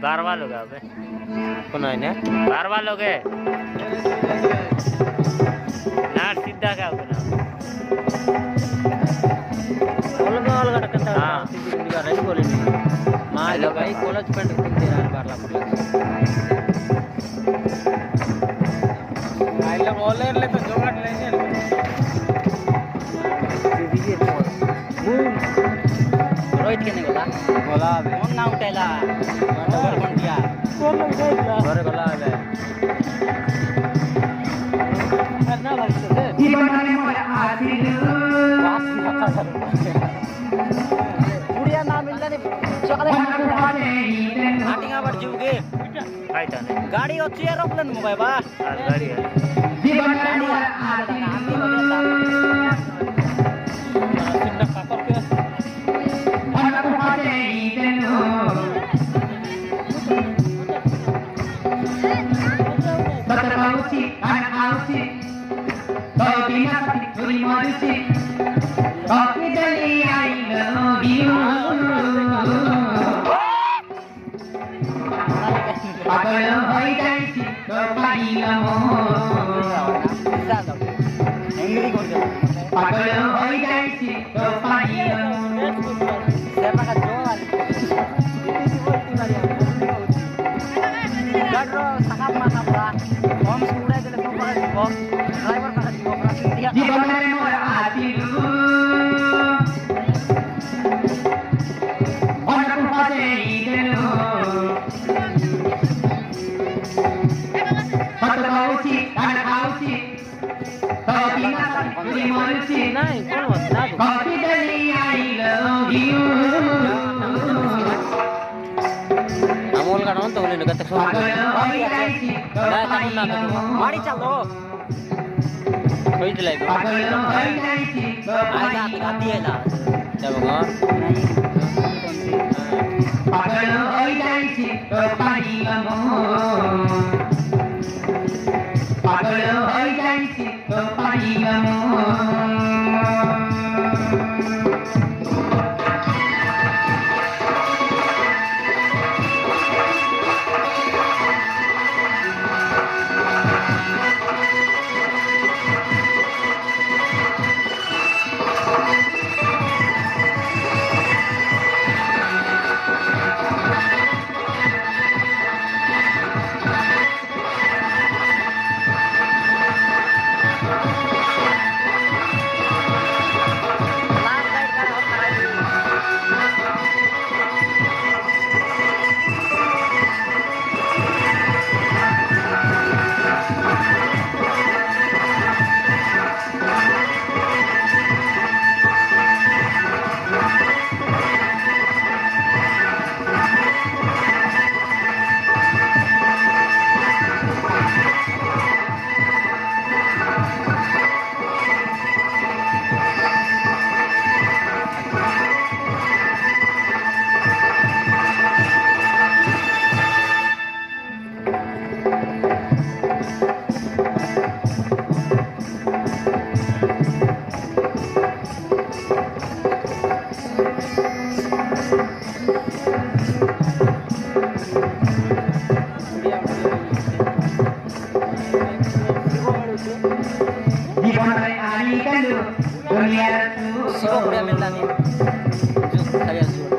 बार वालों का अबे कौन है ना बार वालों के नाट सीधा का अपना अलग रखता है हाँ इनका रेडी बोले मां हेलो भाई कॉलेज पेंट कितने यार बारला आइला बोले ले तो जोगाड़ लेंगे दीजिए रोहित के नहीं बोला अबे कौन ना उठेला डबल बन गया कौन उठेला घरे गला अबे करना भाई से जीवन में मोर आसिल बुढ़िया ना मिलता नहीं चकले हाटिंगा पर जुगे काय था नहीं गाड़ी अच्छी है रोपलन मोबाइल बा गाड़ी है जीवन में मोर आसिल चिंता पाकर के Auci, anak Auci, kau bina tapi tuli maruci, kau kidali I love you. Pagal hoi janji, kau pagi lamo. Pagal hoi janji, kau pagi lamo. Siapa kat jual? Gadro sakap mana pula? Om sudah jadi pembalap bom, driver pada dioperasi dia. Di mana mau hati lu? Orang pada itu lu. Kata kau sih, anak kau sih. Kau tinggal di mana sih? Kau tidak I love you. Amol का नाम तो बोले लगा तक सुन गाड़ी चलो कोई चलाए आती है ना जब पागल हो जाएगी तो पानी गमो पागल हो जाएगी तो पानी गमो Siapa udah minta nih? Saya suruh.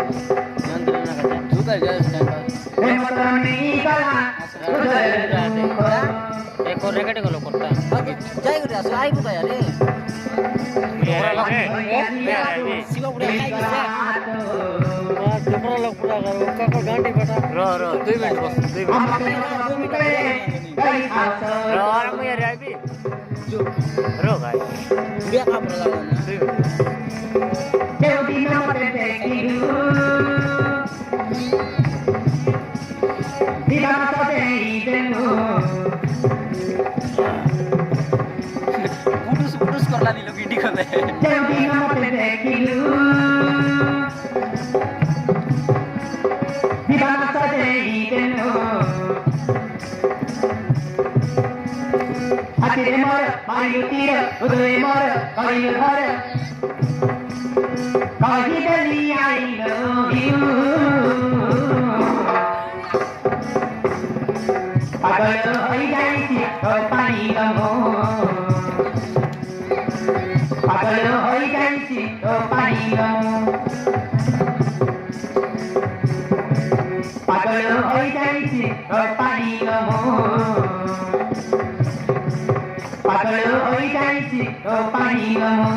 Nanti nak kerja. Juga jadi standby. Ekor rekat kalau korta. Jai udah selai buta ya deh. Siapa udah jai bisa? Jepra log pura karo. Kakak ganti bata. Ro 2 minit bos. 2 minit. Ro orang punya Rabi. Ro guys. Dia kamu lawan. 2 minit. Putus कर लानी लोग video में Akhirnya mar, mayu tira, udah mar, kayu har. Kau dari I love you. পাগল হয়ে যাইছি ও পানি গমো পাগল হয়ে যাইছি ও পানি গমো পাগল হয়ে যাইছি ও পানি গমো পাগল হয়ে যাইছি ও পানি গমো